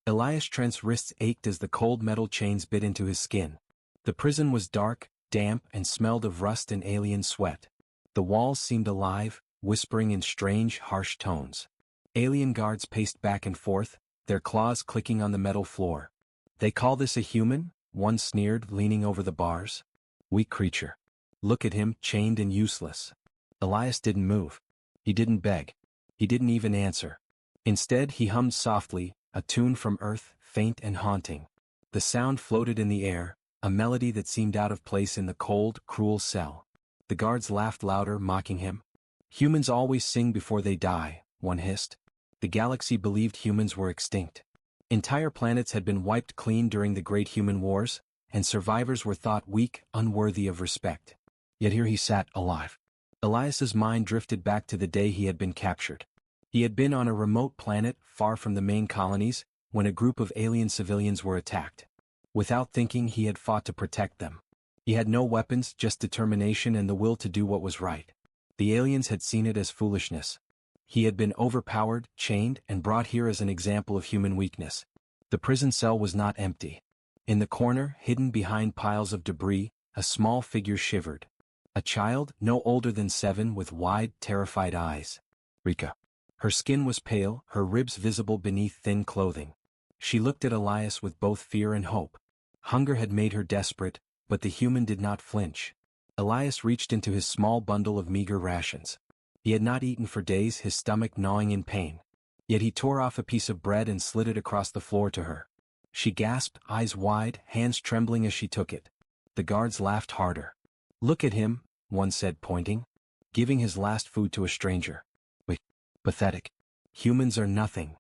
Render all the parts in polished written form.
Elias Trent's wrists ached as the cold metal chains bit into his skin. The prison was dark, damp, and smelled of rust and alien sweat. The walls seemed alive, whispering in strange, harsh tones. Alien guards paced back and forth, their claws clicking on the metal floor. "They call this a human?" one sneered, leaning over the bars. "Weak creature. Look at him, chained and useless." Elias didn't move. He didn't beg. He didn't even answer. Instead, he hummed softly, a tune from Earth, faint and haunting. The sound floated in the air, a melody that seemed out of place in the cold, cruel cell. The guards laughed louder, mocking him. "Humans always sing before they die," one hissed. The galaxy believed humans were extinct. Entire planets had been wiped clean during the Great Human Wars, and survivors were thought weak, unworthy of respect. Yet here he sat, alive. Elias's mind drifted back to the day he had been captured. He had been on a remote planet, far from the main colonies, when a group of alien civilians were attacked. Without thinking, he had fought to protect them. He had no weapons, just determination and the will to do what was right. The aliens had seen it as foolishness. He had been overpowered, chained, and brought here as an example of human weakness. The prison cell was not empty. In the corner, hidden behind piles of debris, a small figure shivered. A child, no older than 7, with wide, terrified eyes. Rika. Her skin was pale, her ribs visible beneath thin clothing. She looked at Elias with both fear and hope. Hunger had made her desperate, but the human did not flinch. Elias reached into his small bundle of meager rations. He had not eaten for days, his stomach gnawing in pain. Yet he tore off a piece of bread and slid it across the floor to her. She gasped, eyes wide, hands trembling as she took it. The guards laughed harder. "Look at him," one said, pointing. "Giving his last food to a stranger. Wait, pathetic. Humans are nothing."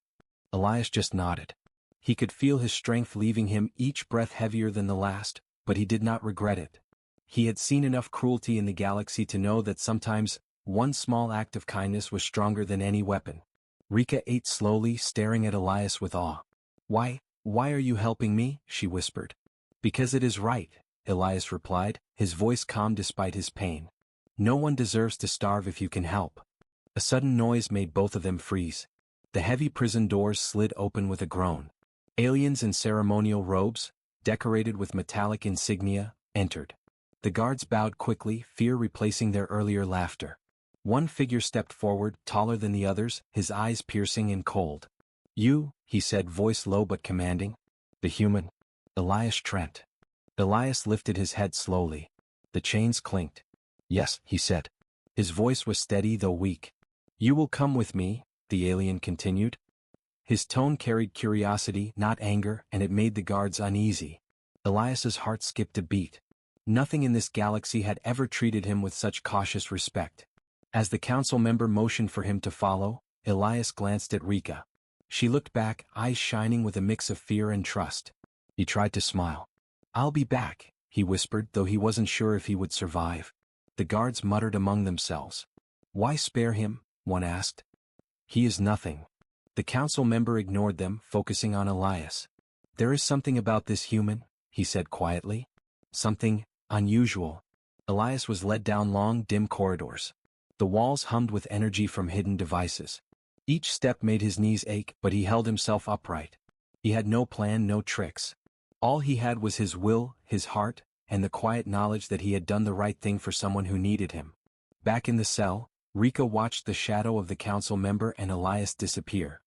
Elias just nodded. He could feel his strength leaving him, each breath heavier than the last, but he did not regret it. He had seen enough cruelty in the galaxy to know that sometimes one small act of kindness was stronger than any weapon. Rika ate slowly, staring at Elias with awe. Why are you helping me?" she whispered. "Because it is right," Elias replied, his voice calm despite his pain. "No one deserves to starve if you can help." A sudden noise made both of them freeze. The heavy prison doors slid open with a groan. Aliens in ceremonial robes, decorated with metallic insignia, entered. The guards bowed quickly, fear replacing their earlier laughter. One figure stepped forward, taller than the others, his eyes piercing and cold. "You," he said, voice low but commanding. "The human. Elias Trent." Elias lifted his head slowly. The chains clinked. "Yes," he said. His voice was steady though weak. "You will come with me," the alien continued. His tone carried curiosity, not anger, and it made the guards uneasy. Elias's heart skipped a beat. Nothing in this galaxy had ever treated him with such cautious respect. As the council member motioned for him to follow, Elias glanced at Rika. She looked back, eyes shining with a mix of fear and trust. He tried to smile. "I'll be back," he whispered, though he wasn't sure if he would survive. The guards muttered among themselves. "Why spare him?" one asked. "He is nothing." The council member ignored them, focusing on Elias. "There is something about this human," he said quietly. "Something unusual." Elias was led down long, dim corridors. The walls hummed with energy from hidden devices. Each step made his knees ache, but he held himself upright. He had no plan, no tricks. All he had was his will, his heart, and the quiet knowledge that he had done the right thing for someone who needed him. Back in the cell, Rika watched the shadow of the council member and Elias disappear.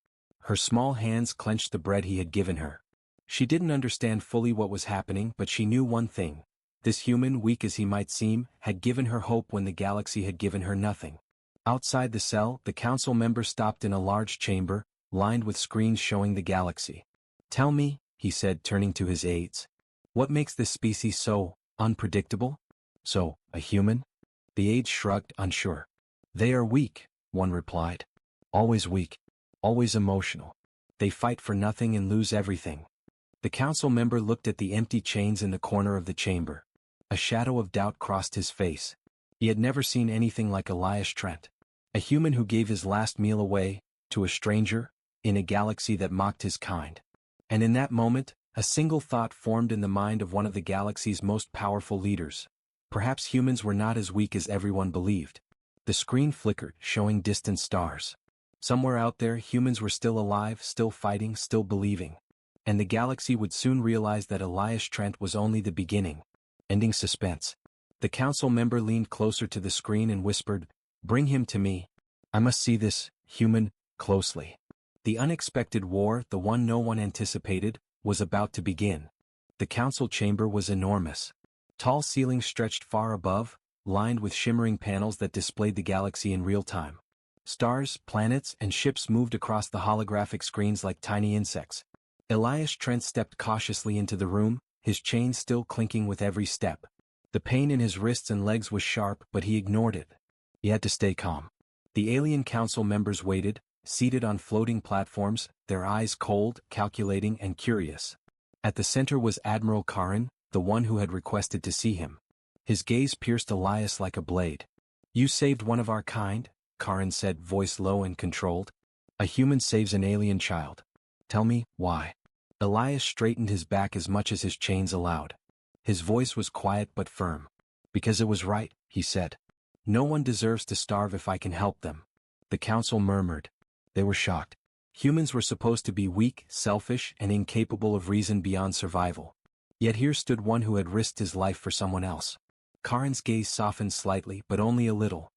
Her small hands clenched the bread he had given her. She didn't understand fully what was happening, but she knew one thing. This human, weak as he might seem, had given her hope when the galaxy had given her nothing. Outside the cell, the council member stopped in a large chamber, lined with screens showing the galaxy. "Tell me," he said, turning to his aides, "what makes this species so unpredictable? So, a human?" The aides shrugged, unsure. "They are weak," one replied. "Always weak. Always emotional. They fight for nothing and lose everything." The council member looked at the empty chains in the corner of the chamber. A shadow of doubt crossed his face. He had never seen anything like Elias Trent. A human who gave his last meal away, to a stranger, in a galaxy that mocked his kind. And in that moment, a single thought formed in the mind of one of the galaxy's most powerful leaders. Perhaps humans were not as weak as everyone believed. The screen flickered, showing distant stars. Somewhere out there, humans were still alive, still fighting, still believing. and the galaxy would soon realize that Elias Trent was only the beginning. Ending suspense. The council member leaned closer to the screen and whispered, "Bring him to me. I must see this human closely." The unexpected war, the one no one anticipated, was about to begin. The council chamber was enormous. Tall ceilings stretched far above, lined with shimmering panels that displayed the galaxy in real time. Stars, planets, and ships moved across the holographic screens like tiny insects. Elias Trent stepped cautiously into the room, his chain still clinking with every step. The pain in his wrists and legs was sharp, but he ignored it. He had to stay calm. The alien council members waited, seated on floating platforms, their eyes cold, calculating, and curious. At the center was Admiral Karin, the one who had requested to see him. His gaze pierced Elias like a blade. "You saved one of our kind," Karin said, voice low and controlled. "A human saves an alien child. Tell me, why?" Elias straightened his back as much as his chains allowed. His voice was quiet but firm. "Because it was right," he said. "No one deserves to starve if I can help them." The council murmured. They were shocked. Humans were supposed to be weak, selfish, and incapable of reason beyond survival. Yet here stood one who had risked his life for someone else. Karin's gaze softened slightly, but only a little.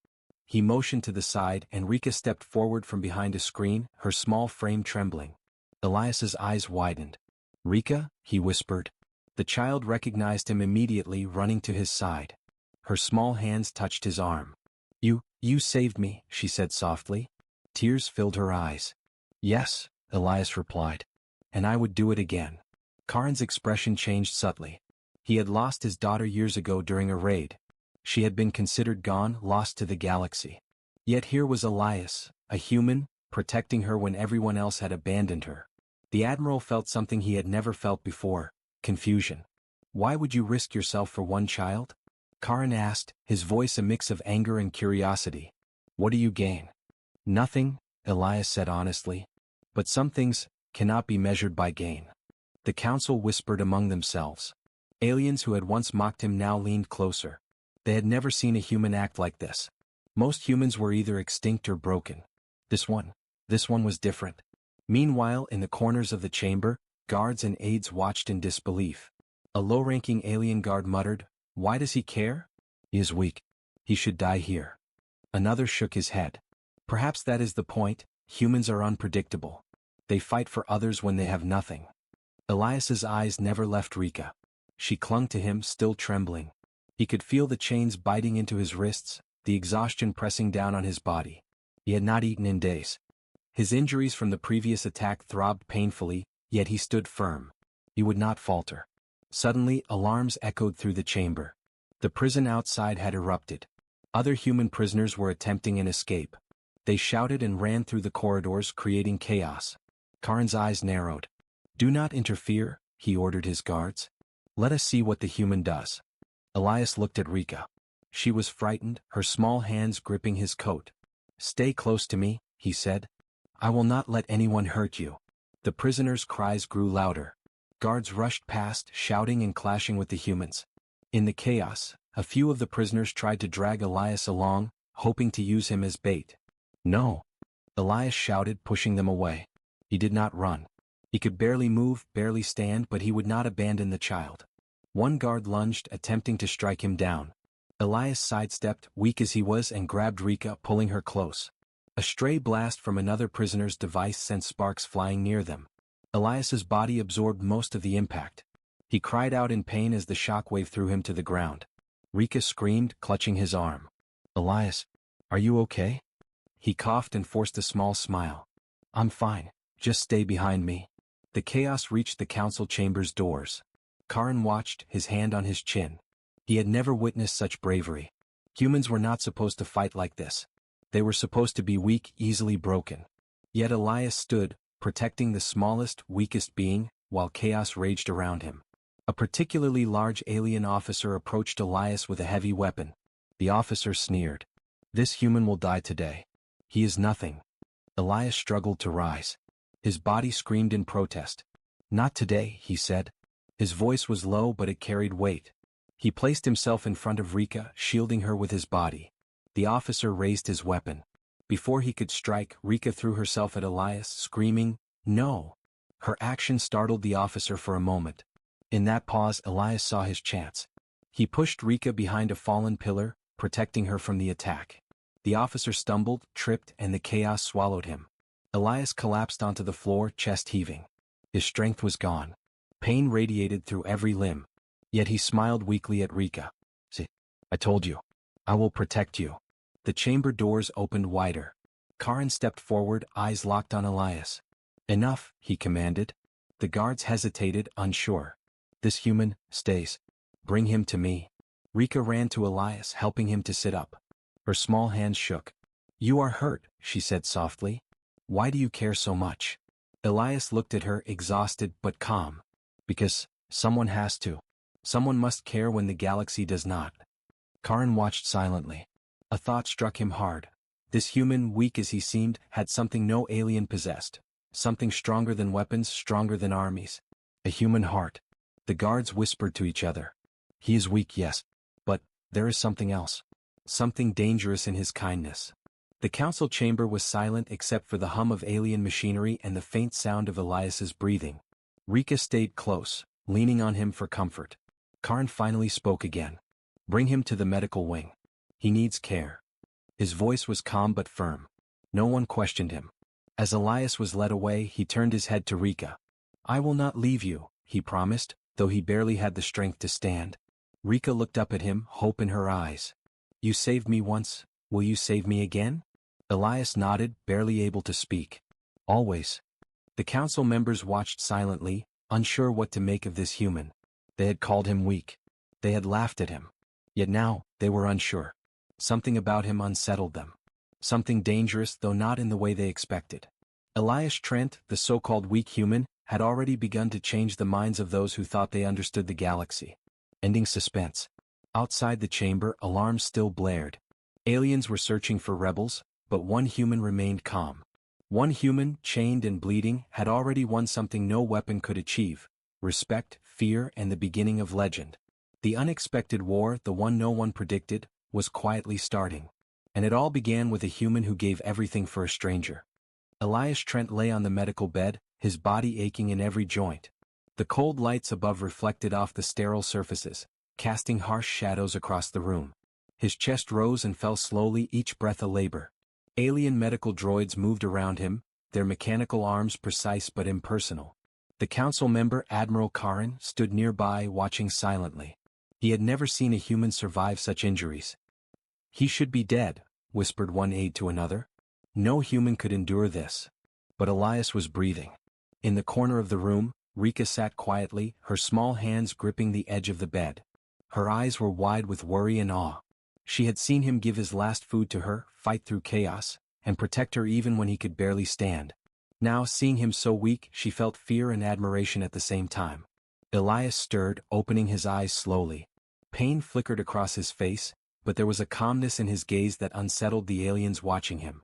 He motioned to the side, and Rika stepped forward from behind a screen, her small frame trembling. Elias's eyes widened. "Rika?" he whispered. The child recognized him immediately, running to his side. Her small hands touched his arm. You saved me," she said softly. Tears filled her eyes. "Yes," Elias replied. "And I would do it again." Karin's expression changed subtly. He had lost his daughter years ago during a raid. She had been considered gone, lost to the galaxy. Yet here was Elias, a human, protecting her when everyone else had abandoned her. The Admiral felt something he had never felt before: confusion. "Why would you risk yourself for one child?" Karin asked, his voice a mix of anger and curiosity. "What do you gain?" "Nothing," Elias said honestly. "But some things cannot be measured by gain." The council whispered among themselves. Aliens who had once mocked him now leaned closer. They had never seen a human act like this. Most humans were either extinct or broken. This one was different. Meanwhile, in the corners of the chamber, guards and aides watched in disbelief. A low-ranking alien guard muttered, "Why does he care? He is weak. He should die here." Another shook his head. "Perhaps that is the point. Humans are unpredictable. They fight for others when they have nothing." Elias's eyes never left Rika. She clung to him, still trembling. He could feel the chains biting into his wrists, the exhaustion pressing down on his body. He had not eaten in days. His injuries from the previous attack throbbed painfully, yet he stood firm. He would not falter. Suddenly, alarms echoed through the chamber. The prison outside had erupted. Other human prisoners were attempting an escape. They shouted and ran through the corridors, creating chaos. Karin's eyes narrowed. "Do not interfere," he ordered his guards. "Let us see what the human does." Elias looked at Rika. She was frightened, her small hands gripping his coat. "Stay close to me," he said. "I will not let anyone hurt you." The prisoners' cries grew louder. Guards rushed past, shouting and clashing with the humans. In the chaos, a few of the prisoners tried to drag Elias along, hoping to use him as bait. "No!" Elias shouted, pushing them away. He did not run. He could barely move, barely stand, but he would not abandon the child. One guard lunged, attempting to strike him down. Elias sidestepped, weak as he was, and grabbed Rika, pulling her close. A stray blast from another prisoner's device sent sparks flying near them. Elias's body absorbed most of the impact. He cried out in pain as the shockwave threw him to the ground. Rika screamed, clutching his arm. "Elias, are you okay?" He coughed and forced a small smile. "I'm fine. Just stay behind me." The chaos reached the council chamber's doors. Karin watched, his hand on his chin. He had never witnessed such bravery. Humans were not supposed to fight like this. They were supposed to be weak, easily broken. Yet Elias stood, protecting the smallest, weakest being, while chaos raged around him. A particularly large alien officer approached Elias with a heavy weapon. The officer sneered. "This human will die today. He is nothing." Elias struggled to rise. His body screamed in protest. "Not today," he said. His voice was low, but it carried weight. He placed himself in front of Rika, shielding her with his body. The officer raised his weapon. Before he could strike, Rika threw herself at Elias, screaming, "No!" Her action startled the officer for a moment. In that pause, Elias saw his chance. He pushed Rika behind a fallen pillar, protecting her from the attack. The officer stumbled, tripped, and the chaos swallowed him. Elias collapsed onto the floor, chest heaving. His strength was gone. Pain radiated through every limb. Yet he smiled weakly at Rika. "See, I told you. I will protect you." The chamber doors opened wider. Karin stepped forward, eyes locked on Elias. "Enough," he commanded. The guards hesitated, unsure. "This human stays. Bring him to me." Rika ran to Elias, helping him to sit up. Her small hands shook. "You are hurt," she said softly. "Why do you care so much?" Elias looked at her, exhausted but calm. "Because someone has to. Someone must care when the galaxy does not." Karin watched silently. A thought struck him hard. This human, weak as he seemed, had something no alien possessed. Something stronger than weapons, stronger than armies. A human heart. The guards whispered to each other. "He is weak, yes. But there is something else. Something dangerous in his kindness." The council chamber was silent except for the hum of alien machinery and the faint sound of Elias's breathing. Rika stayed close, leaning on him for comfort. Karin finally spoke again. "Bring him to the medical wing. He needs care." His voice was calm but firm. No one questioned him. As Elias was led away, he turned his head to Rika. "I will not leave you," he promised, though he barely had the strength to stand. Rika looked up at him, hope in her eyes. "You saved me once, will you save me again?" Elias nodded, barely able to speak. "Always." The council members watched silently, unsure what to make of this human. They had called him weak. They had laughed at him. Yet now, they were unsure. Something about him unsettled them. Something dangerous, though not in the way they expected. Elias Trent, the so-called weak human, had already begun to change the minds of those who thought they understood the galaxy. Ending suspense. Outside the chamber, alarms still blared. Aliens were searching for rebels, but one human remained calm. One human, chained and bleeding, had already won something no weapon could achieve: respect, fear, and the beginning of legend. The unexpected war, the one no one predicted, was quietly starting. And it all began with a human who gave everything for a stranger. Elias Trent lay on the medical bed, his body aching in every joint. The cold lights above reflected off the sterile surfaces, casting harsh shadows across the room. His chest rose and fell slowly, each breath a labor. Alien medical droids moved around him, their mechanical arms precise but impersonal. The council member, Admiral Karin, stood nearby, watching silently. He had never seen a human survive such injuries. "He should be dead," whispered one aide to another. No human could endure this. But Elias was breathing. In the corner of the room, Rika sat quietly, her small hands gripping the edge of the bed. Her eyes were wide with worry and awe. She had seen him give his last food to her, fight through chaos, and protect her even when he could barely stand. Now, seeing him so weak, she felt fear and admiration at the same time. Elias stirred, opening his eyes slowly. Pain flickered across his face, but there was a calmness in his gaze that unsettled the aliens watching him.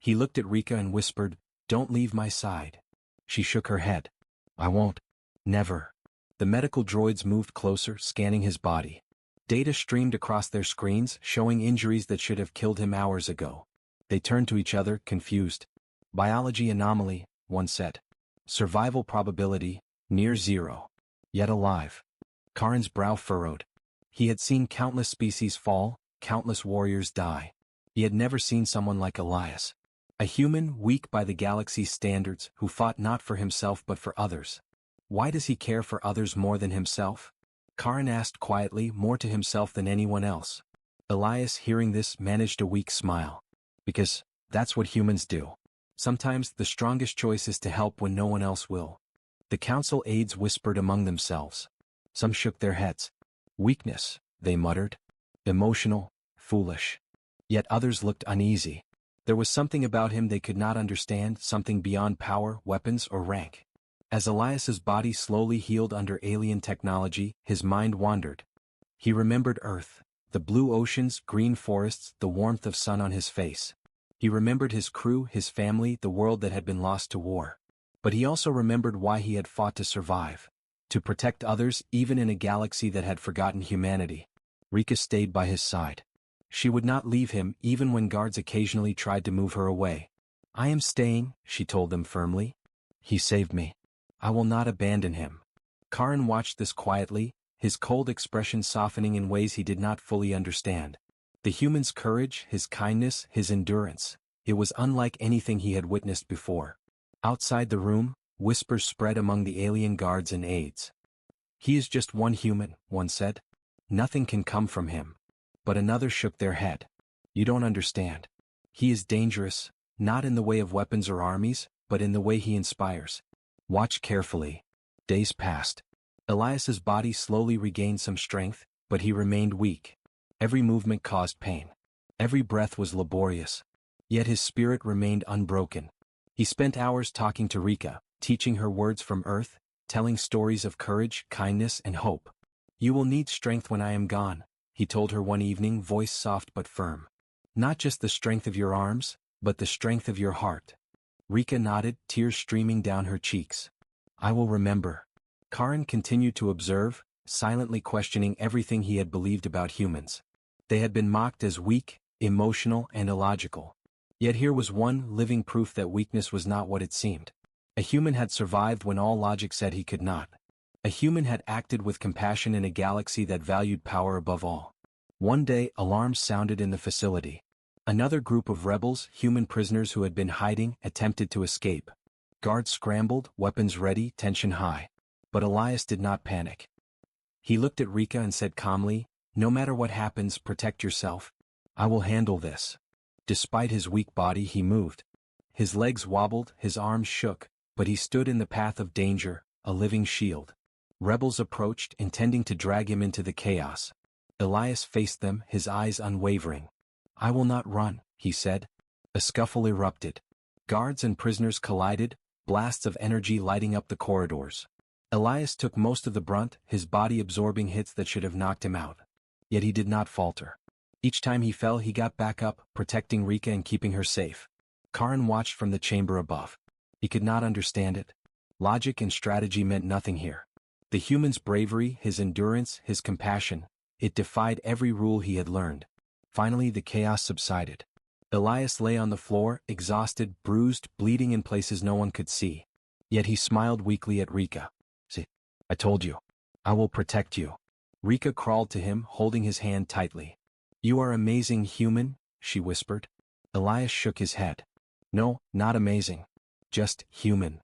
He looked at Rika and whispered, "Don't leave my side." She shook her head. "I won't. Never." The medical droids moved closer, scanning his body. Data streamed across their screens, showing injuries that should have killed him hours ago. They turned to each other, confused. "Biology anomaly," one said. "Survival probability, near zero. Yet alive." Karin's brow furrowed. He had seen countless species fall, countless warriors die. He had never seen someone like Elias. A human, weak by the galaxy's standards, who fought not for himself but for others. Why does he care for others more than himself? Karin asked quietly, more to himself than anyone else. Elias, hearing this, managed a weak smile. "Because that's what humans do. Sometimes the strongest choice is to help when no one else will." The council aides whispered among themselves. Some shook their heads. "Weakness," they muttered. "Emotional, foolish." Yet others looked uneasy. There was something about him they could not understand, something beyond power, weapons, or rank. As Elias's body slowly healed under alien technology, his mind wandered. He remembered Earth, the blue oceans, green forests, the warmth of sun on his face. He remembered his crew, his family, the world that had been lost to war. But he also remembered why he had fought to survive. To protect others, even in a galaxy that had forgotten humanity. Rika stayed by his side. She would not leave him, even when guards occasionally tried to move her away. "I am staying," she told them firmly. "He saved me." I will not abandon him. Karan watched this quietly, his cold expression softening in ways he did not fully understand. The human's courage, his kindness, his endurance. It was unlike anything he had witnessed before. Outside the room, whispers spread among the alien guards and aides. He is just one human, one said. Nothing can come from him. But another shook their head. You don't understand. He is dangerous, not in the way of weapons or armies, but in the way he inspires. Watch carefully. Days passed. Elias's body slowly regained some strength, but he remained weak. Every movement caused pain. Every breath was laborious. Yet his spirit remained unbroken. He spent hours talking to Rika, teaching her words from Earth, telling stories of courage, kindness, and hope. You will need strength when I am gone, he told her one evening, voice soft but firm. Not just the strength of your arms, but the strength of your heart. Rika nodded, tears streaming down her cheeks. I will remember. Karan continued to observe, silently questioning everything he had believed about humans. They had been mocked as weak, emotional, and illogical. Yet here was one living proof that weakness was not what it seemed. A human had survived when all logic said he could not. A human had acted with compassion in a galaxy that valued power above all. One day, alarms sounded in the facility. Another group of rebels, human prisoners who had been hiding, attempted to escape. Guards scrambled, weapons ready, tension high. But Elias did not panic. He looked at Rika and said calmly, no matter what happens, protect yourself. I will handle this. Despite his weak body, he moved. His legs wobbled, his arms shook, but he stood in the path of danger, a living shield. Rebels approached, intending to drag him into the chaos. Elias faced them, his eyes unwavering. I will not run, he said. A scuffle erupted. Guards and prisoners collided, blasts of energy lighting up the corridors. Elias took most of the brunt, his body absorbing hits that should have knocked him out. Yet he did not falter. Each time he fell, he got back up, protecting Rika and keeping her safe. Karan watched from the chamber above. He could not understand it. Logic and strategy meant nothing here. The human's bravery, his endurance, his compassion, it defied every rule he had learned. Finally, the chaos subsided. Elias lay on the floor, exhausted, bruised, bleeding in places no one could see. Yet he smiled weakly at Rika. See, I told you. I will protect you. Rika crawled to him, holding his hand tightly. You are amazing, human, she whispered. Elias shook his head. No, not amazing. Just human.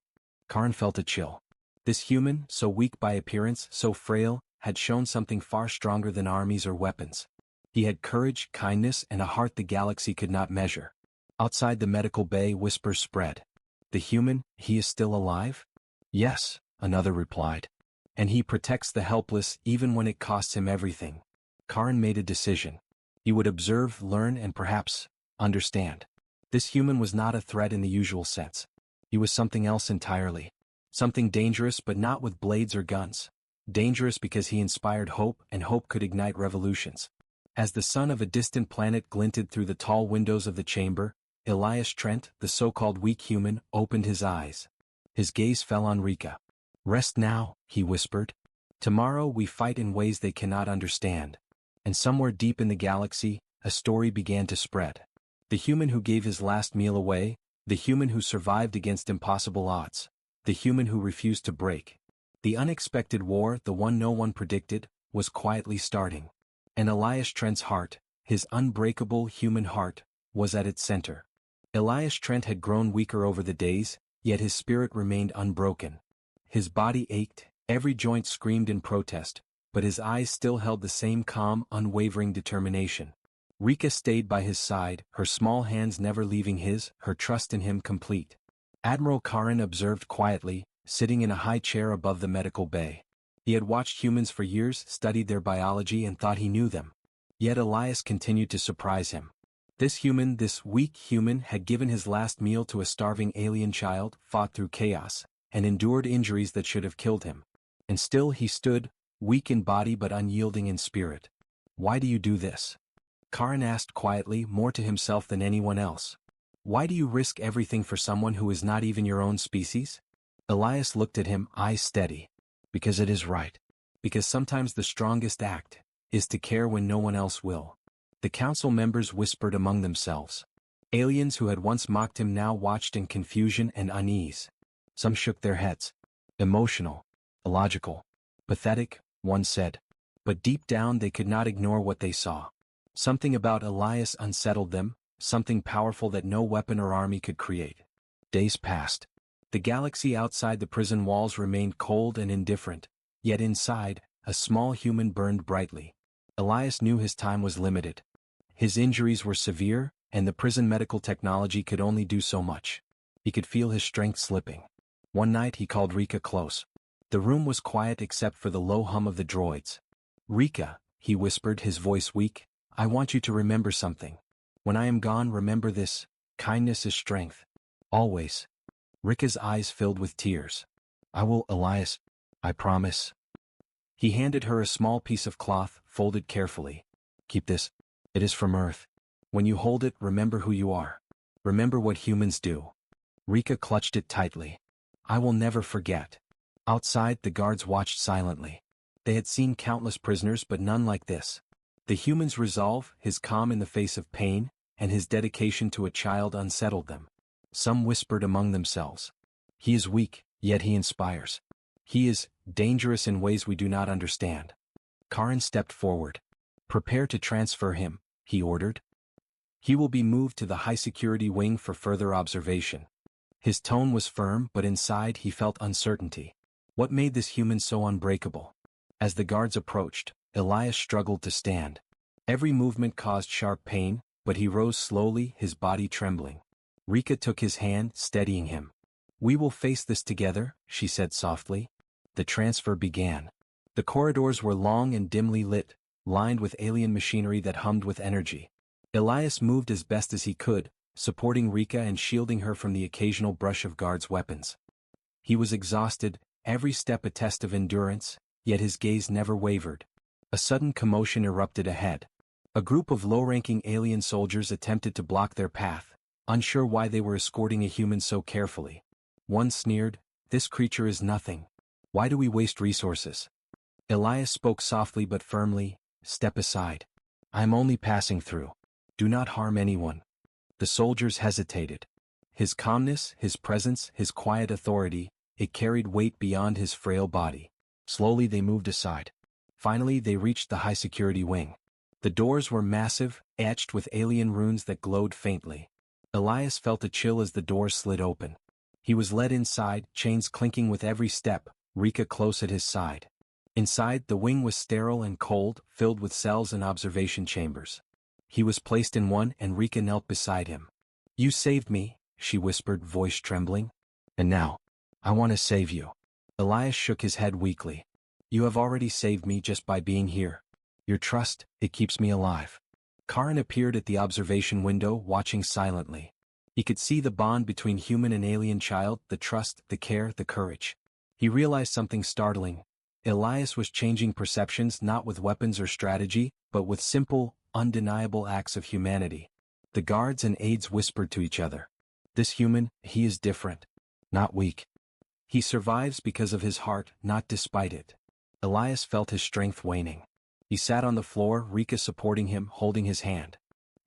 Karan felt a chill. This human, so weak by appearance, so frail, had shown something far stronger than armies or weapons. He had courage, kindness, and a heart the galaxy could not measure. Outside the medical bay, whispers spread. The human, he is still alive? Yes, another replied. And he protects the helpless even when it costs him everything. Karan made a decision. He would observe, learn, and perhaps understand. This human was not a threat in the usual sense. He was something else entirely. Something dangerous, but not with blades or guns. Dangerous because he inspired hope, and hope could ignite revolutions. As the sun of a distant planet glinted through the tall windows of the chamber, Elias Trent, the so-called weak human, opened his eyes. His gaze fell on Rika. Rest now, he whispered. Tomorrow we fight in ways they cannot understand. And somewhere deep in the galaxy, a story began to spread. The human who gave his last meal away, the human who survived against impossible odds, the human who refused to break. The unexpected war, the one no one predicted, was quietly starting. And Elias Trent's heart, his unbreakable human heart, was at its center. Elias Trent had grown weaker over the days, yet his spirit remained unbroken. His body ached, every joint screamed in protest, but his eyes still held the same calm, unwavering determination. Rika stayed by his side, her small hands never leaving his, her trust in him complete. Admiral Karan observed quietly, sitting in a high chair above the medical bay. He had watched humans for years, studied their biology, and thought he knew them. Yet Elias continued to surprise him. This human, this weak human, had given his last meal to a starving alien child, fought through chaos, and endured injuries that should have killed him. And still he stood, weak in body but unyielding in spirit. Why do you do this? Karan asked quietly, more to himself than anyone else. Why do you risk everything for someone who is not even your own species? Elias looked at him, eyes steady. Because it is right. Because sometimes the strongest act is to care when no one else will. The council members whispered among themselves. Aliens who had once mocked him now watched in confusion and unease. Some shook their heads. Emotional, illogical, pathetic, one said. But deep down they could not ignore what they saw. Something about Elias unsettled them, something powerful that no weapon or army could create. Days passed. The galaxy outside the prison walls remained cold and indifferent, yet inside, a small human burned brightly. Elias knew his time was limited. His injuries were severe, and the prison medical technology could only do so much. He could feel his strength slipping. One night he called Rika close. The room was quiet except for the low hum of the droids. "Rika," he whispered, his voice weak, "I want you to remember something. When I am gone, remember this: kindness is strength. Always." Rika's eyes filled with tears. "I will, Elias. I promise." He handed her a small piece of cloth, folded carefully. "Keep this. It is from Earth. When you hold it, remember who you are. Remember what humans do." Rika clutched it tightly. "I will never forget." Outside, the guards watched silently. They had seen countless prisoners, but none like this. The human's resolve, his calm in the face of pain, and his dedication to a child unsettled them. Some whispered among themselves, "He is weak, yet he inspires. He is dangerous in ways we do not understand." Karin stepped forward. "Prepare to transfer him," he ordered. "He will be moved to the high-security wing for further observation." His tone was firm, but inside he felt uncertainty. What made this human so unbreakable? As the guards approached, Elias struggled to stand. Every movement caused sharp pain, but he rose slowly, his body trembling. Rika took his hand, steadying him. "We will face this together," she said softly. The transfer began. The corridors were long and dimly lit, lined with alien machinery that hummed with energy. Elias moved as best as he could, supporting Rika and shielding her from the occasional brush of guards' weapons. He was exhausted, every step a test of endurance, yet his gaze never wavered. A sudden commotion erupted ahead. A group of low-ranking alien soldiers attempted to block their path, unsure why they were escorting a human so carefully. One sneered, "This creature is nothing. Why do we waste resources?" Elias spoke softly but firmly, "Step aside. I am only passing through. Do not harm anyone." The soldiers hesitated. His calmness, his presence, his quiet authority, it carried weight beyond his frail body. Slowly they moved aside. Finally they reached the high-security wing. The doors were massive, etched with alien runes that glowed faintly. Elias felt a chill as the doors slid open. He was led inside, chains clinking with every step, Rika close at his side. Inside, the wing was sterile and cold, filled with cells and observation chambers. He was placed in one, and Rika knelt beside him. "You saved me," she whispered, voice trembling. "And now, I want to save you." Elias shook his head weakly. "You have already saved me just by being here. Your trust, it keeps me alive." Karin appeared at the observation window, watching silently. He could see the bond between human and alien child, the trust, the care, the courage. He realized something startling. Elias was changing perceptions not with weapons or strategy, but with simple, undeniable acts of humanity. The guards and aides whispered to each other. "This human, he is different. Not weak. He survives because of his heart, not despite it." Elias felt his strength waning. He sat on the floor, Rika supporting him, holding his hand.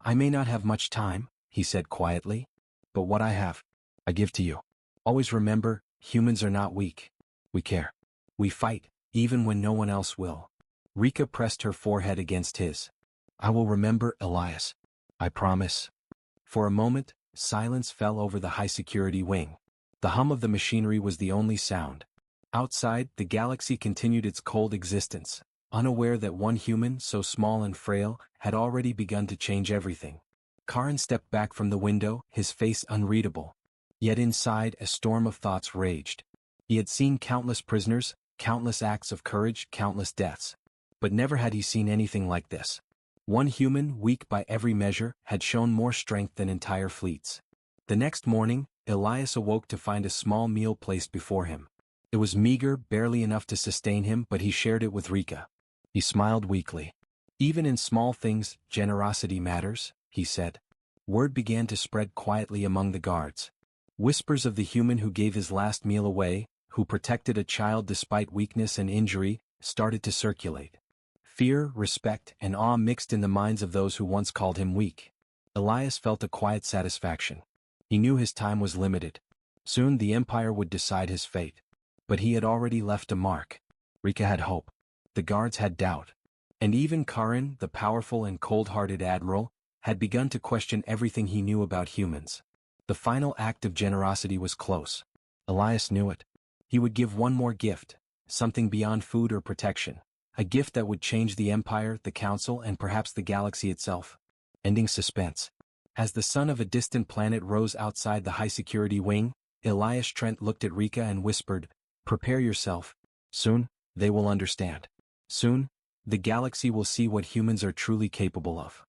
"I may not have much time," he said quietly, "but what I have, I give to you. Always remember, humans are not weak. We care. We fight, even when no one else will." Rika pressed her forehead against his. "I will remember, Elias. I promise." For a moment, silence fell over the high-security wing. The hum of the machinery was the only sound. Outside, the galaxy continued its cold existence, unaware that one human, so small and frail, had already begun to change everything. Karin stepped back from the window, his face unreadable. Yet inside, a storm of thoughts raged. He had seen countless prisoners, countless acts of courage, countless deaths. But never had he seen anything like this. One human, weak by every measure, had shown more strength than entire fleets. The next morning, Elias awoke to find a small meal placed before him. It was meager, barely enough to sustain him, but he shared it with Rika. He smiled weakly. "Even in small things, generosity matters," he said. Word began to spread quietly among the guards. Whispers of the human who gave his last meal away, who protected a child despite weakness and injury, started to circulate. Fear, respect, and awe mixed in the minds of those who once called him weak. Elias felt a quiet satisfaction. He knew his time was limited. Soon the Empire would decide his fate. But he had already left a mark. Rika had hope. The guards had doubt. And even Karin, the powerful and cold-hearted admiral, had begun to question everything he knew about humans. The final act of generosity was close. Elias knew it. He would give one more gift, something beyond food or protection. A gift that would change the Empire, the Council, and perhaps the galaxy itself. Ending suspense. As the sun of a distant planet rose outside the high-security wing, Elias Trent looked at Rika and whispered, "Prepare yourself. Soon, they will understand. Soon, the galaxy will see what humans are truly capable of."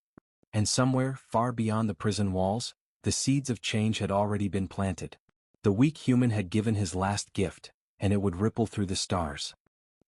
And somewhere, far beyond the prison walls, the seeds of change had already been planted. The weak human had given his last gift, and it would ripple through the stars.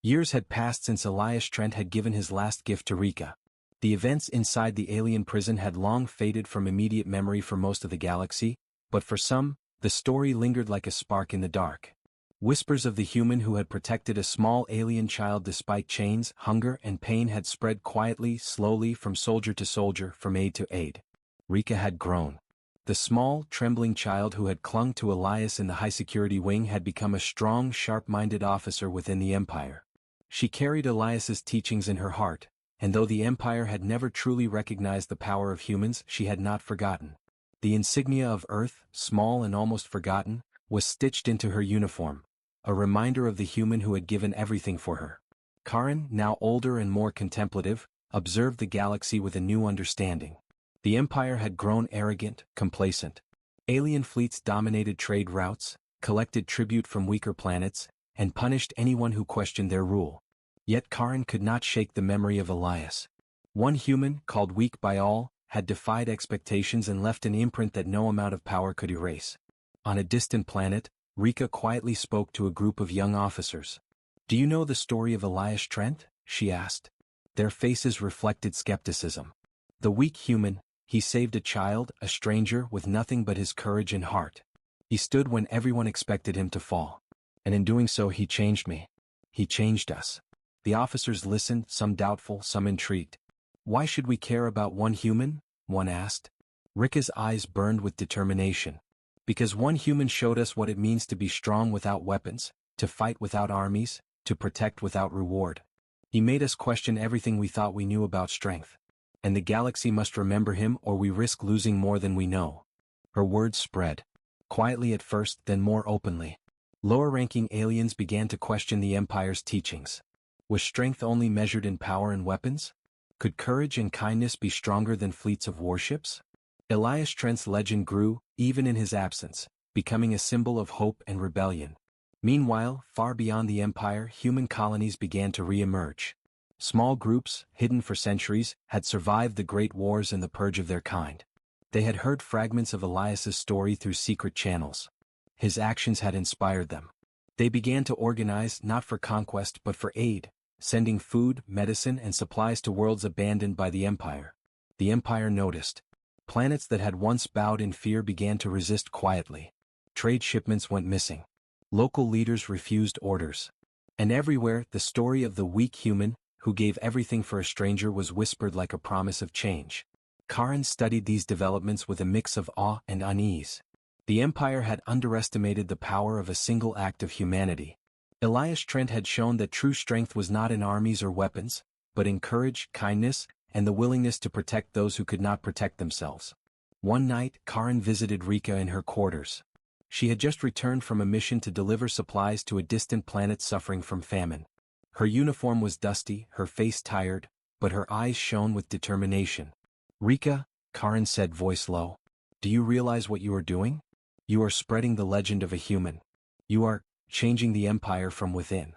Years had passed since Elias Trent had given his last gift to Rika. The events inside the alien prison had long faded from immediate memory for most of the galaxy, but for some, the story lingered like a spark in the dark. Whispers of the human who had protected a small alien child despite chains, hunger, and pain had spread quietly, slowly, from soldier to soldier, from aid to aid. Rika had grown. The small, trembling child who had clung to Elias in the high-security wing had become a strong, sharp-minded officer within the Empire. She carried Elias's teachings in her heart, and though the Empire had never truly recognized the power of humans, she had not forgotten. The insignia of Earth, small and almost forgotten, was stitched into her uniform, a reminder of the human who had given everything for her. Karin, now older and more contemplative, observed the galaxy with a new understanding. The Empire had grown arrogant, complacent. Alien fleets dominated trade routes, collected tribute from weaker planets, and punished anyone who questioned their rule. Yet Karin could not shake the memory of Elias. One human, called weak by all, had defied expectations and left an imprint that no amount of power could erase. On a distant planet, Rika quietly spoke to a group of young officers. "Do you know the story of Elias Trent?" she asked. Their faces reflected skepticism. The weak human, he saved a child, a stranger, with nothing but his courage and heart. He stood when everyone expected him to fall. And in doing so he changed me. He changed us. The officers listened, some doubtful, some intrigued. "Why should we care about one human?" one asked. Rika's eyes burned with determination. "Because one human showed us what it means to be strong without weapons, to fight without armies, to protect without reward. He made us question everything we thought we knew about strength. And the galaxy must remember him or we risk losing more than we know." Her words spread. Quietly at first, then more openly. Lower-ranking aliens began to question the Empire's teachings. Was strength only measured in power and weapons? Could courage and kindness be stronger than fleets of warships? Elias Trent's legend grew, even in his absence, becoming a symbol of hope and rebellion. Meanwhile, far beyond the Empire, human colonies began to re-emerge. Small groups, hidden for centuries, had survived the great wars and the purge of their kind. They had heard fragments of Elias's story through secret channels. His actions had inspired them. They began to organize not for conquest but for aid, sending food, medicine, and supplies to worlds abandoned by the Empire. The Empire noticed. Planets that had once bowed in fear began to resist quietly. Trade shipments went missing. Local leaders refused orders. And everywhere, the story of the weak human, who gave everything for a stranger, was whispered like a promise of change. Karin studied these developments with a mix of awe and unease. The Empire had underestimated the power of a single act of humanity. Elias Trent had shown that true strength was not in armies or weapons, but in courage, kindness, and the willingness to protect those who could not protect themselves. One night, Karin visited Rika in her quarters. She had just returned from a mission to deliver supplies to a distant planet suffering from famine. Her uniform was dusty, her face tired, but her eyes shone with determination. "Rika," Karin said, voice low, "do you realize what you are doing? You are spreading the legend of a human. You are changing the Empire from within."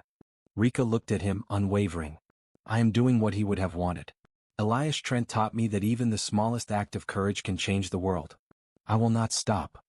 Rika looked at him, unwavering. "I am doing what he would have wanted. Elias Trent taught me that even the smallest act of courage can change the world. I will not stop."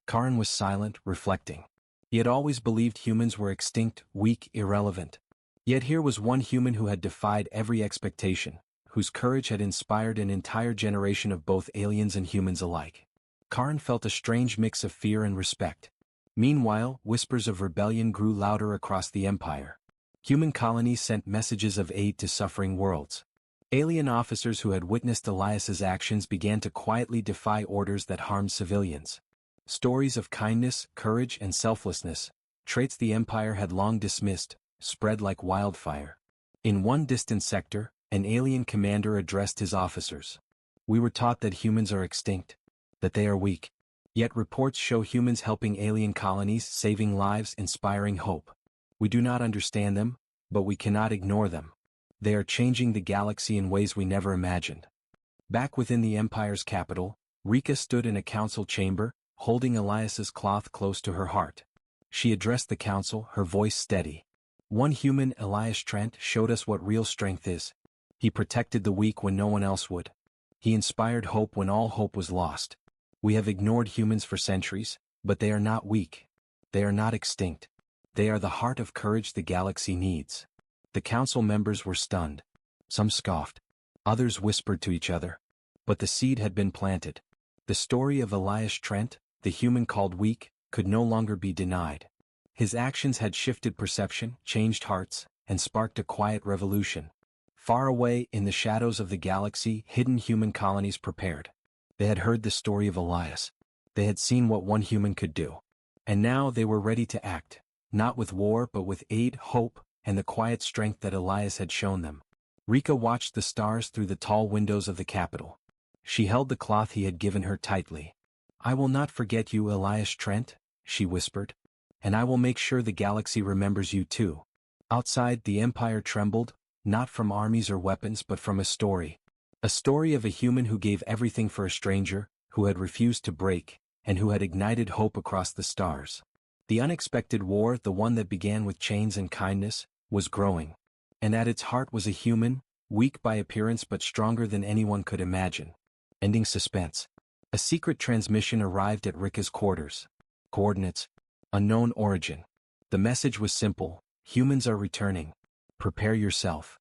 Karin was silent, reflecting. He had always believed humans were extinct, weak, irrelevant. Yet here was one human who had defied every expectation, whose courage had inspired an entire generation of both aliens and humans alike. Karin felt a strange mix of fear and respect. Meanwhile, whispers of rebellion grew louder across the Empire. Human colonies sent messages of aid to suffering worlds. Alien officers who had witnessed Elias's actions began to quietly defy orders that harmed civilians. Stories of kindness, courage, and selflessness, traits the Empire had long dismissed, spread like wildfire. In one distant sector, an alien commander addressed his officers. We were taught that humans are extinct, that they are weak. Yet reports show humans helping alien colonies, saving lives, inspiring hope. We do not understand them, but we cannot ignore them. They are changing the galaxy in ways we never imagined. Back within the Empire's capital, Rika stood in a council chamber, holding Elias's cloth close to her heart. She addressed the council, her voice steady. One human, Elias Trent, showed us what real strength is. He protected the weak when no one else would. He inspired hope when all hope was lost. We have ignored humans for centuries, but they are not weak. They are not extinct. They are the heart of courage the galaxy needs. The council members were stunned. Some scoffed. Others whispered to each other. But the seed had been planted. The story of Elias Trent, the human called weak, could no longer be denied. His actions had shifted perception, changed hearts, and sparked a quiet revolution. Far away in the shadows of the galaxy, hidden human colonies prepared. They had heard the story of Elias. They had seen what one human could do. And now they were ready to act, not with war but with aid, hope, and the quiet strength that Elias had shown them. Rika watched the stars through the tall windows of the capital. She held the cloth he had given her tightly. "I will not forget you, Elias Trent," she whispered. "And I will make sure the galaxy remembers you too." Outside, the Empire trembled, not from armies or weapons but from a story. A story of a human who gave everything for a stranger, who had refused to break, and who had ignited hope across the stars. The unexpected war, the one that began with chains and kindness, was growing. And at its heart was a human, weak by appearance but stronger than anyone could imagine. Ending suspense. A secret transmission arrived at Rika's quarters. Coordinates. Unknown origin. The message was simple: humans are returning. Prepare yourself.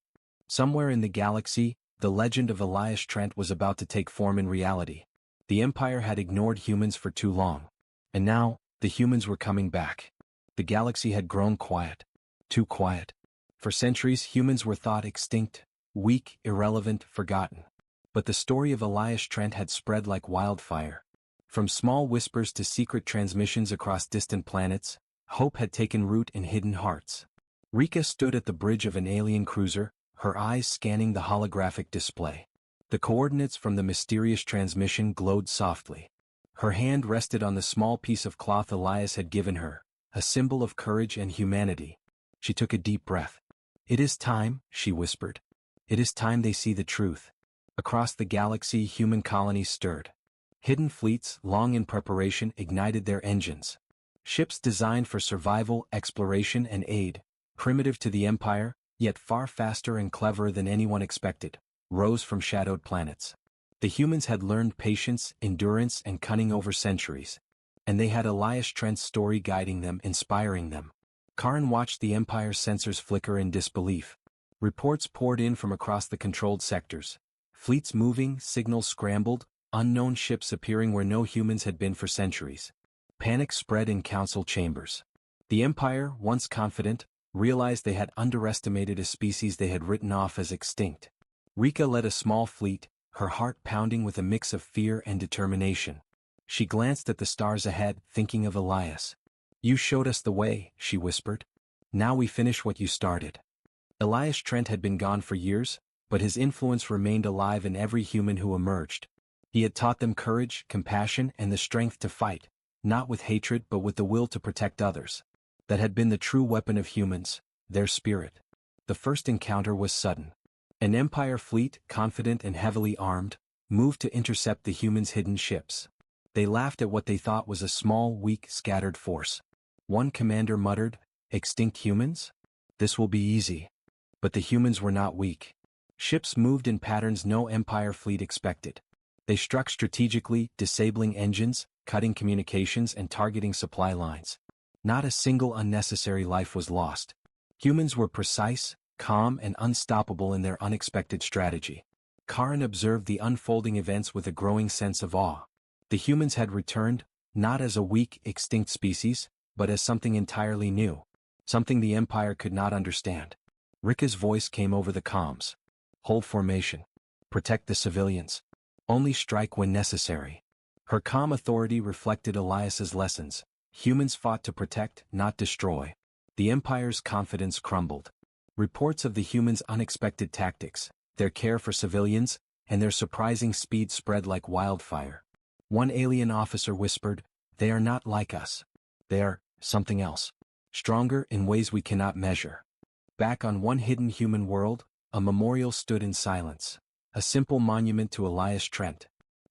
Somewhere in the galaxy, the legend of Elias Trent was about to take form in reality. The Empire had ignored humans for too long. And now, the humans were coming back. The galaxy had grown quiet. Too quiet. For centuries, humans were thought extinct, weak, irrelevant, forgotten. But the story of Elias Trent had spread like wildfire. From small whispers to secret transmissions across distant planets, hope had taken root in hidden hearts. Rika stood at the bridge of an alien cruiser, her eyes scanning the holographic display. The coordinates from the mysterious transmission glowed softly. Her hand rested on the small piece of cloth Elias had given her, a symbol of courage and humanity. She took a deep breath. "It is time," she whispered. "It is time they see the truth." Across the galaxy, human colonies stirred. Hidden fleets, long in preparation, ignited their engines. Ships designed for survival, exploration, and aid, primitive to the Empire, yet far faster and cleverer than anyone expected, rose from shadowed planets. The humans had learned patience, endurance, and cunning over centuries. And they had Elias Trent's story guiding them, inspiring them. Karin watched the Empire's sensors flicker in disbelief. Reports poured in from across the controlled sectors. Fleets moving, signals scrambled, unknown ships appearing where no humans had been for centuries. Panic spread in council chambers. The Empire, once confident, realized they had underestimated a species they had written off as extinct. Rika led a small fleet, her heart pounding with a mix of fear and determination. She glanced at the stars ahead, thinking of Elias. "You showed us the way," she whispered. "Now we finish what you started." Elias Trent had been gone for years, but his influence remained alive in every human who emerged. He had taught them courage, compassion, and the strength to fight, not with hatred but with the will to protect others. That had been the true weapon of humans, their spirit. The first encounter was sudden. An Empire fleet, confident and heavily armed, moved to intercept the humans' hidden ships. They laughed at what they thought was a small, weak, scattered force. One commander muttered, "Extinct humans? This will be easy." But the humans were not weak. Ships moved in patterns no Empire fleet expected. They struck strategically, disabling engines, cutting communications, and targeting supply lines. Not a single unnecessary life was lost. Humans were precise, calm, and unstoppable in their unexpected strategy. Karin observed the unfolding events with a growing sense of awe. The humans had returned, not as a weak, extinct species, but as something entirely new. Something the Empire could not understand. Rika's voice came over the comms. "Hold formation. Protect the civilians. Only strike when necessary." Her calm authority reflected Elias's lessons. Humans fought to protect, not destroy. The Empire's confidence crumbled. Reports of the humans' unexpected tactics, their care for civilians, and their surprising speed spread like wildfire. One alien officer whispered, "They are not like us. They are something else. Stronger in ways we cannot measure." Back on one hidden human world, a memorial stood in silence. A simple monument to Elias Trent.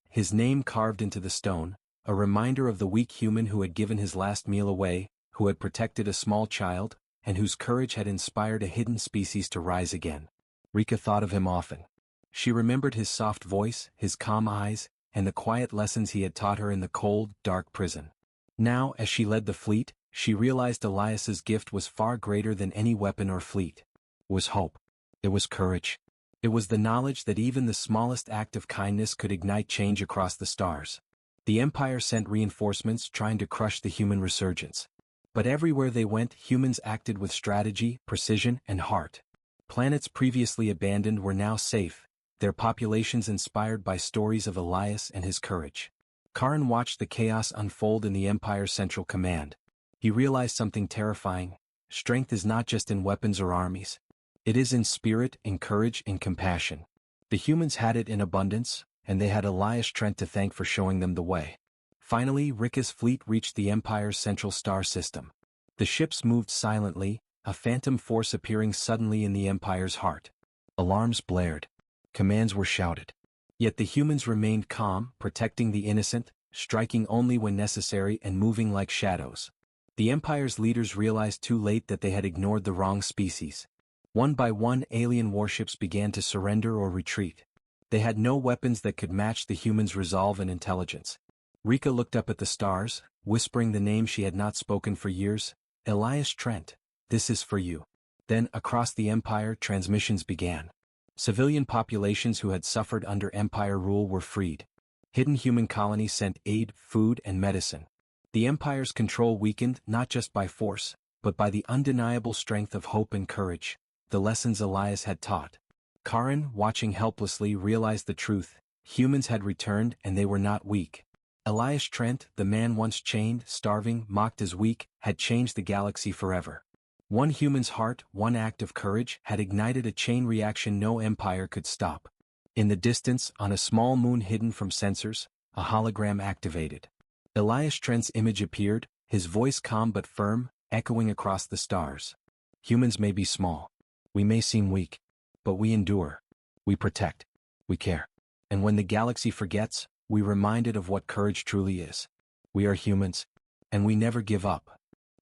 His name carved into the stone, a reminder of the weak human who had given his last meal away, who had protected a small child, and whose courage had inspired a hidden species to rise again. Rika thought of him often. She remembered his soft voice, his calm eyes, and the quiet lessons he had taught her in the cold, dark prison. Now, as she led the fleet, she realized Elias's gift was far greater than any weapon or fleet. It was hope. It was courage. It was the knowledge that even the smallest act of kindness could ignite change across the stars. The Empire sent reinforcements trying to crush the human resurgence. But everywhere they went, humans acted with strategy, precision, and heart. Planets previously abandoned were now safe, their populations inspired by stories of Elias and his courage. Karan watched the chaos unfold in the Empire's central command. He realized something terrifying. Strength is not just in weapons or armies. It is in spirit, in courage, in compassion. The humans had it in abundance, and they had Elias Trent to thank for showing them the way. Finally, Rika's fleet reached the Empire's central star system. The ships moved silently, a phantom force appearing suddenly in the Empire's heart. Alarms blared. Commands were shouted. Yet the humans remained calm, protecting the innocent, striking only when necessary and moving like shadows. The Empire's leaders realized too late that they had ignored the wrong species. One by one, alien warships began to surrender or retreat. They had no weapons that could match the humans' resolve and intelligence. Rika looked up at the stars, whispering the name she had not spoken for years, "Elias Trent, this is for you." Then, across the Empire, transmissions began. Civilian populations who had suffered under Empire rule were freed. Hidden human colonies sent aid, food, and medicine. The Empire's control weakened not just by force, but by the undeniable strength of hope and courage, the lessons Elias had taught. Karan, watching helplessly, realized the truth. Humans had returned and they were not weak. Elias Trent, the man once chained, starving, mocked as weak, had changed the galaxy forever. One human's heart, one act of courage, had ignited a chain reaction no empire could stop. In the distance, on a small moon hidden from sensors, a hologram activated. Elias Trent's image appeared, his voice calm but firm, echoing across the stars. Humans may be small. We may seem weak. But we endure. We protect. We care. And when the galaxy forgets, we reminded of what courage truly is. We are humans. And we never give up.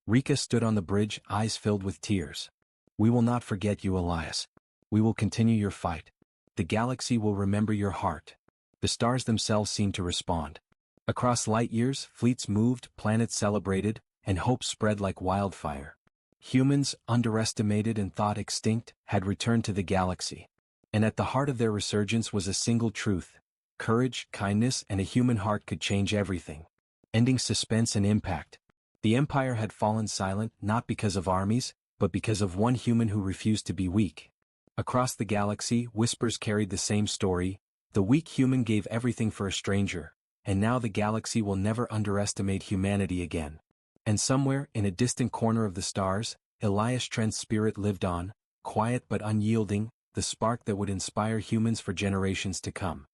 Rika stood on the bridge, eyes filled with tears. "We will not forget you, Elias. We will continue your fight. The galaxy will remember your heart." The stars themselves seemed to respond. Across light years, fleets moved, planets celebrated, and hope spread like wildfire. Humans, underestimated and thought extinct, had returned to the galaxy. And at the heart of their resurgence was a single truth. Courage, kindness, and a human heart could change everything. Ending suspense and impact. The Empire had fallen silent not because of armies, but because of one human who refused to be weak. Across the galaxy, whispers carried the same story. The weak human gave everything for a stranger, and now the galaxy will never underestimate humanity again. And somewhere, in a distant corner of the stars, Elias Trent's spirit lived on, quiet but unyielding, the spark that would inspire humans for generations to come.